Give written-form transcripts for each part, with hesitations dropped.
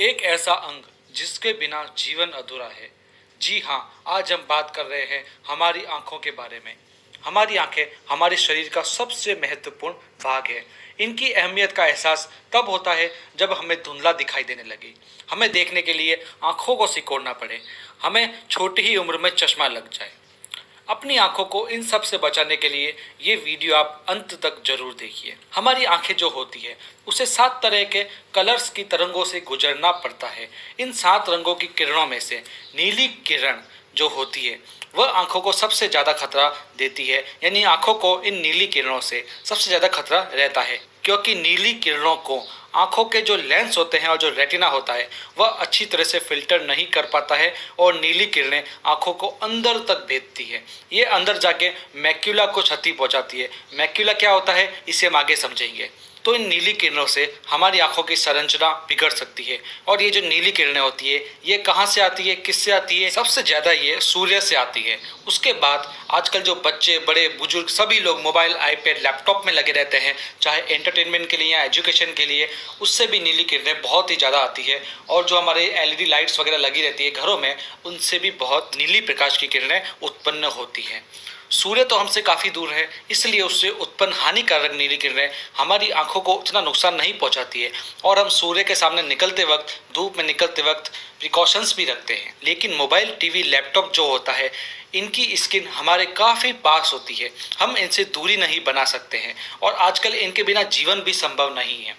एक ऐसा अंग जिसके बिना जीवन अधूरा है। जी हाँ, आज हम बात कर रहे हैं हमारी आंखों के बारे में। हमारी आंखें हमारे शरीर का सबसे महत्वपूर्ण भाग है। इनकी अहमियत का एहसास तब होता है जब हमें धुंधला दिखाई देने लगे, हमें देखने के लिए आंखों को सिकोड़ना पड़े, हमें छोटी ही उम्र में चश्मा लग जाए। अपनी आंखों को इन सब से बचाने के लिए ये वीडियो आप अंत तक जरूर देखिए। हमारी आंखें जो होती है उसे 7 तरह के कलर्स की तरंगों से गुजरना पड़ता है। इन 7 रंगों की किरणों में से नीली किरण जो होती है वह आंखों को सबसे ज़्यादा खतरा देती है। यानी आंखों को इन नीली किरणों से सबसे ज़्यादा खतरा रहता है, क्योंकि नीली किरणों को आंखों के जो लेंस होते हैं और जो रेटिना होता है वह अच्छी तरह से फिल्टर नहीं कर पाता है और नीली किरणें आंखों को अंदर तक भेजती है। ये अंदर जाके मैक्यूला को क्षति पहुंचाती है। मैक्यूला क्या होता है इसे हम आगे समझेंगे। तो इन नीली किरणों से हमारी आंखों की संरचना बिगड़ सकती है। और ये जो नीली किरणें होती है ये कहाँ से आती है, किससे आती है? सबसे ज़्यादा ये सूर्य से आती है। उसके बाद आजकल जो बच्चे, बड़े बुजुर्ग सभी लोग मोबाइल, आईपैड, लैपटॉप में लगे रहते हैं, चाहे एंटरटेनमेंट के लिए या एजुकेशन के लिए, उससे भी नीली किरणें बहुत ही ज़्यादा आती है। और जो हमारे एलईडी लाइट्स वगैरह लगी रहती है घरों में, उनसे भी बहुत नीली प्रकाश की किरणें उत्पन्न होती हैं। सूर्य तो हमसे काफ़ी दूर है, इसलिए उससे उत्पन्न हानिकारक नीली किरणें हमारी आंखों को इतना नुकसान नहीं पहुंचाती है। और हम सूर्य के सामने निकलते वक्त, धूप में निकलते वक्त प्रिकॉशंस भी रखते हैं। लेकिन मोबाइल, टीवी, लैपटॉप जो होता है, इनकी स्किन हमारे काफ़ी पास होती है। हम इनसे दूरी नहीं बना सकते हैं और आजकल इनके बिना जीवन भी संभव नहीं है।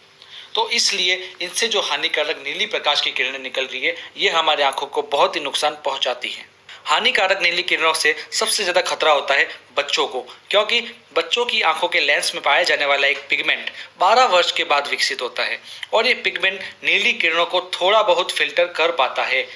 तो इसलिए इनसे जो हानिकारक नीली प्रकाश की किरणें निकल रही है ये हमारे आंखों को बहुत ही नुकसान पहुंचाती है। हानिकारक नीली किरणों से सबसे ज़्यादा खतरा होता है बच्चों को, क्योंकि बच्चों की आंखों के लेंस में पाया जाने वाला एक पिगमेंट 12 वर्ष के बाद विकसित होता है और ये पिगमेंट नीली किरणों को थोड़ा बहुत फिल्टर कर पाता है।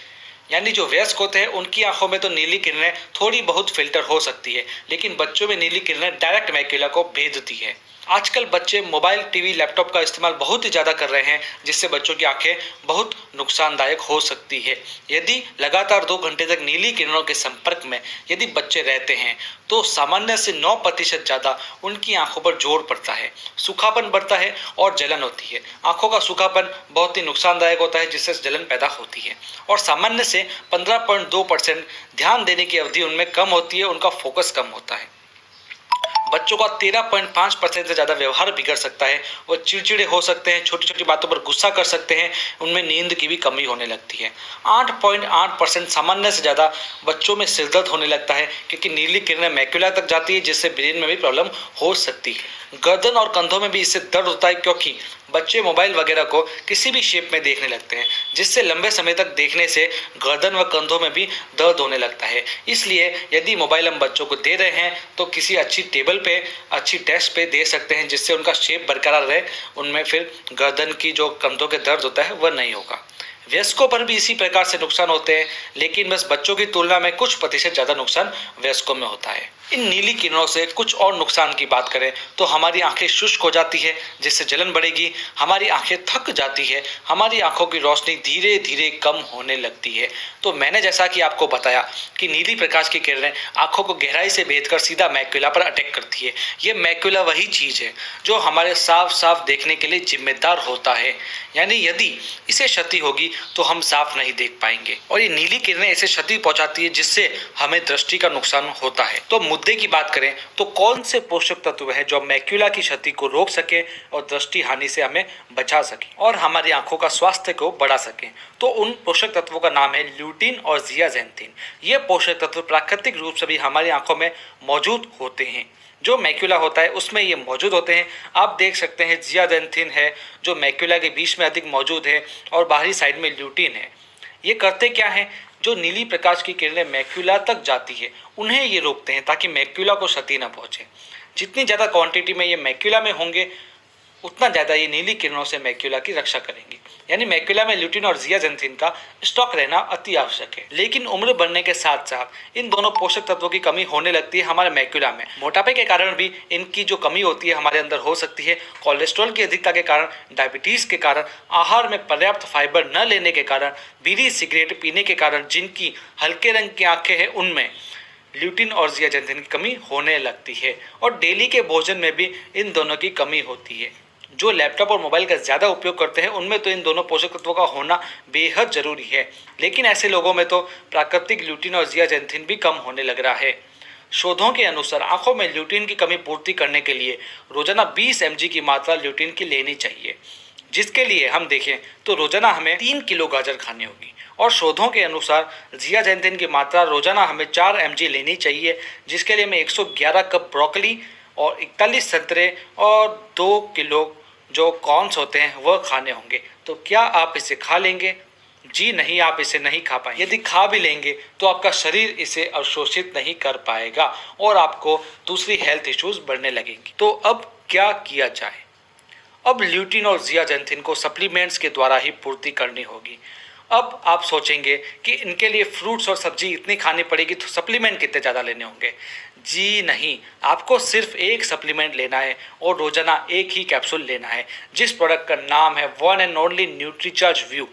यानी जो वयस्क होते हैं उनकी आंखों में तो नीली किरणें थोड़ी बहुत फिल्टर हो सकती है, लेकिन बच्चों में नीली किरणें डायरेक्ट मैक्यूला को भेजती है। आजकल बच्चे मोबाइल, टीवी, लैपटॉप का इस्तेमाल बहुत ही ज़्यादा कर रहे हैं, जिससे बच्चों की आंखें बहुत नुकसानदायक हो सकती है। यदि लगातार 2 घंटे तक नीली किरणों के संपर्क में यदि बच्चे रहते हैं तो सामान्य से 9% ज़्यादा उनकी आंखों पर जोर पड़ता है, सूखापन बढ़ता है और जलन होती है। आंखों का सूखापन बहुत ही नुकसानदायक होता है, जिससे जलन पैदा होती है। और सामान्य से 15.2% ध्यान देने की अवधि उनमें कम होती है, उनका फोकस कम होता है। बच्चों का 13.5% से ज़्यादा व्यवहार बिगड़ सकता है। वो चिड़चिड़े हो सकते हैं, छोटी छोटी बातों पर गुस्सा कर सकते हैं, उनमें नींद की भी कमी होने लगती है। 8.8% सामान्य से ज़्यादा बच्चों में सिरदर्द होने लगता है, क्योंकि नीली किरणें मैक्यूला तक जाती है, जिससे ब्रेन में भी प्रॉब्लम हो सकती है। गर्दन और कंधों में भी इससे दर्द होता है, क्योंकि बच्चे मोबाइल वगैरह को किसी भी शेप में देखने लगते हैं, जिससे लंबे समय तक देखने से गर्दन व कंधों में भी दर्द होने लगता है। इसलिए यदि मोबाइल हम बच्चों को दे रहे हैं तो किसी अच्छी टेबल पे, अच्छी डेस्क पे दे सकते हैं, जिससे उनका शेप बरकरार रहे, उनमें फिर गर्दन की जो कंधों के दर्द होता है वह नहीं होगा। वयस्कों पर भी इसी प्रकार से नुकसान होते हैं, लेकिन बस बच्चों की तुलना में कुछ प्रतिशत ज़्यादा नुकसान वयस्कों में होता है। इन नीली किरणों से कुछ और नुकसान की बात करें तो हमारी आंखें शुष्क हो जाती है, जिससे जलन बढ़ेगी, हमारी आंखें थक जाती है, हमारी आंखों की रोशनी धीरे धीरे कम होने लगती है। तो मैंने जैसा कि आपको बताया कि नीली प्रकाश की किरणें आंखों को गहराई से भेदकर सीधा मैक्यूला पर अटैक करती है। ये मैक्यूला वही चीज़ है जो हमारे साफ साफ देखने के लिए जिम्मेदार होता है। यानी यदि इसे क्षति होगी तो हम साफ नहीं देख पाएंगे, और ये नीली किरणें इसे क्षति पहुंचाती है, जिससे हमें दृष्टि का नुकसान होता है। तो मुद्दे की बात करें तो कौन से पोषक तत्व हैं जो मैक्यूला की क्षति को रोक सके और दृष्टि हानि से हमें बचा सके और हमारी आंखों का स्वास्थ्य को बढ़ा सके? तो उन पोषक तत्वों का नाम है ल्यूटीन और जियाजेंथिन। ये पोषक तत्व प्राकृतिक रूप से भी हमारी आंखों में मौजूद होते हैं। जो मैक्यूला होता है उसमें ये मौजूद होते हैं। आप देख सकते हैं जियाजेंथिन है जो मैक्यूला के बीच में अधिक मौजूद है, और बाहरी साइड में ल्यूटीन है। ये करते क्या है? जो नीली प्रकाश की किरणें मैक्यूला तक जाती है उन्हें ये रोकते हैं, ताकि मैक्यूला को क्षति न पहुंचे। जितनी ज़्यादा क्वांटिटी में ये मैक्यूला में होंगे उतना ज़्यादा ये नीली किरणों से मैक्यूला की रक्षा करेंगे। यानी मैक्यूला में ल्यूटीन और जियाजेंथिन का स्टॉक रहना अति आवश्यक है। लेकिन उम्र बढ़ने के साथ साथ इन दोनों पोषक तत्वों की कमी होने लगती है हमारे मैक्यूला में। मोटापे के कारण भी इनकी जो कमी होती है हमारे अंदर हो सकती है। कोलेस्ट्रॉल की अधिकता के कारण, डायबिटीज़ के कारण, आहार में पर्याप्त फाइबर न लेने के कारण, बीड़ी सिगरेट पीने के कारण जिनकी हल्के रंग की आंखें हैं उनमें ल्यूटीन और जियाजेंथिन की कमी होने लगती है। और डेली के भोजन में भी इन दोनों की कमी होती है। जो लैपटॉप और मोबाइल का ज़्यादा उपयोग करते हैं उनमें तो इन दोनों पोषक तत्वों का होना बेहद ज़रूरी है, लेकिन ऐसे लोगों में तो प्राकृतिक ल्यूटिन और जियाजेंथिन भी कम होने लग रहा है। शोधों के अनुसार आंखों में ल्यूटिन की कमी पूर्ति करने के लिए रोजाना 20 mg की मात्रा ल्यूटिन की लेनी चाहिए, जिसके लिए हम देखें तो रोजाना हमें 3 किलो गाजर खानी होगी। और शोधों के अनुसार जियाजेंथिन की मात्रा रोजाना हमें 4 mg लेनी चाहिए, जिसके लिए हमें 111 कप ब्रोकली और 41 संतरे और 2 किलो जो कॉर्न्स होते हैं वह खाने होंगे। तो क्या आप इसे खा लेंगे? जी नहीं, आप इसे नहीं खा पाएंगे। यदि खा भी लेंगे तो आपका शरीर इसे अवशोषित नहीं कर पाएगा और आपको दूसरी हेल्थ इश्यूज बढ़ने लगेंगी। तो अब क्या किया जाए? अब ल्यूटिन और जियाजेंथिन को सप्लीमेंट्स के द्वारा ही पूर्ति करनी होगी। अब आप सोचेंगे कि इनके लिए फ्रूट्स और सब्जी इतनी खानी पड़ेगी तो सप्लीमेंट कितने ज़्यादा लेने होंगे? जी नहीं, आपको सिर्फ एक सप्लीमेंट लेना है और रोजाना एक ही कैप्सूल लेना है, जिस प्रोडक्ट का नाम है one and only Nutricharge view.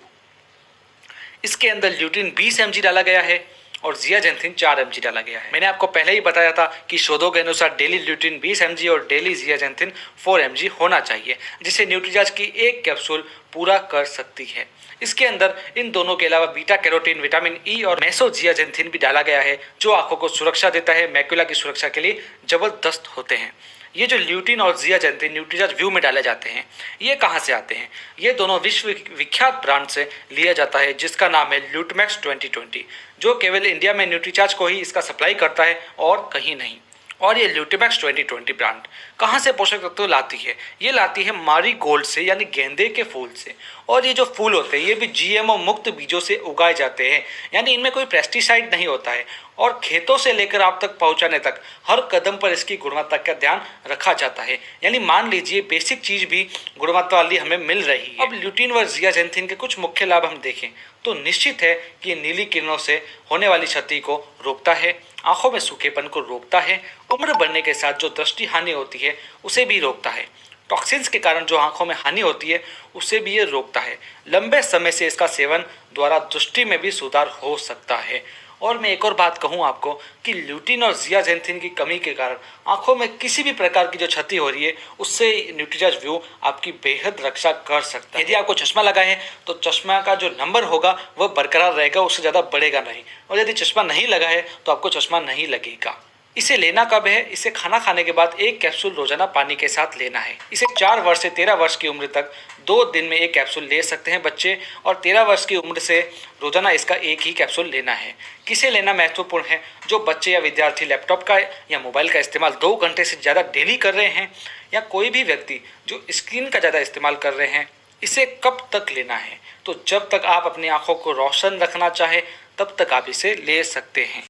इसके अंदर ल्यूटिन 20 mg डाला गया है और जियाजेंथिन 4 mg डाला गया है। मैंने आपको पहले ही बताया था कि शोधों के अनुसार डेली ल्यूटिन 20 mg और डेली जियाजेंथिन 4 mg होना चाहिए, जिसे न्यूट्रीचार्ज की एक कैप्सूल पूरा कर सकती है। इसके अंदर इन दोनों के अलावा बीटा कैरोटीन, विटामिन ई और मेसोजियाजेंथिन भी डाला गया है, जो आंखों को सुरक्षा देता है, मैक्युला की सुरक्षा के लिए जबरदस्त होते हैं। ये जो ल्यूटिन और जियाजेंथिन न्यूट्रीचार्ज व्यू में डाले जाते हैं, ये कहाँ से आते हैं? ये दोनों विश्व विख्यात ब्रांड से लिया जाता है, जिसका नाम है ल्यूटमैक्स 2020, जो केवल इंडिया में न्यूट्रीचार्ज को ही इसका सप्लाई करता है और कहीं नहीं। और ये ल्यूटेमैक्स 2020 ब्रांड कहाँ से पोषक तत्व लाती है? ये लाती है मारी गोल्ड से, यानी गेंदे के फूल से। और ये जो फूल होते हैं ये भी जीएमओ मुक्त बीजों से उगाए जाते हैं, यानी इनमें कोई पेस्टिसाइड नहीं होता है। और खेतों से लेकर आप तक पहुंचाने तक हर कदम पर इसकी गुणवत्ता का ध्यान रखा जाता है, यानी मान लीजिए बेसिक चीज भी गुणवत्ता वाली हमें मिल रही है। अब ल्यूटिन व जियाजेंथिन के कुछ मुख्य लाभ हम देखें तो निश्चित है कि नीली किरणों से होने वाली क्षति को रोकता है, आंखों में सूखेपन को रोकता है, उम्र बढ़ने के साथ जो दृष्टि हानि होती है उसे भी रोकता है, टॉक्सिन्स के कारण जो आंखों में हानि होती है उसे भी ये रोकता है। लंबे समय से इसका सेवन द्वारा दृष्टि में भी सुधार हो सकता है। और मैं एक और बात कहूँ आपको कि ल्यूटिन और जियाजेंथिन की कमी के कारण आंखों में किसी भी प्रकार की जो क्षति हो रही है उससे न्यूट्रीचार्ज व्यू आपकी बेहद रक्षा कर सकता है। यदि आपको चश्मा लगा है तो चश्मा का जो नंबर होगा वह बरकरार रहेगा, उससे ज़्यादा बढ़ेगा नहीं। और यदि चश्मा नहीं लगा है तो आपको चश्मा नहीं लगेगा। इसे लेना कब है? इसे खाना खाने के बाद एक कैप्सूल रोजाना पानी के साथ लेना है। इसे 4 वर्ष से 13 वर्ष की उम्र तक 2 दिन में एक कैप्सूल ले सकते हैं बच्चे, और 13 वर्ष की उम्र से रोजाना इसका एक ही कैप्सूल लेना है। किसे लेना महत्वपूर्ण है? जो बच्चे या विद्यार्थी लैपटॉप का या मोबाइल का इस्तेमाल 2 घंटे से ज़्यादा डेली कर रहे हैं, या कोई भी व्यक्ति जो स्क्रीन का ज़्यादा इस्तेमाल कर रहे हैं। इसे कब तक लेना है? तो जब तक आप अपनी आंखों को रोशन रखना चाहे तब तक आप इसे ले सकते हैं।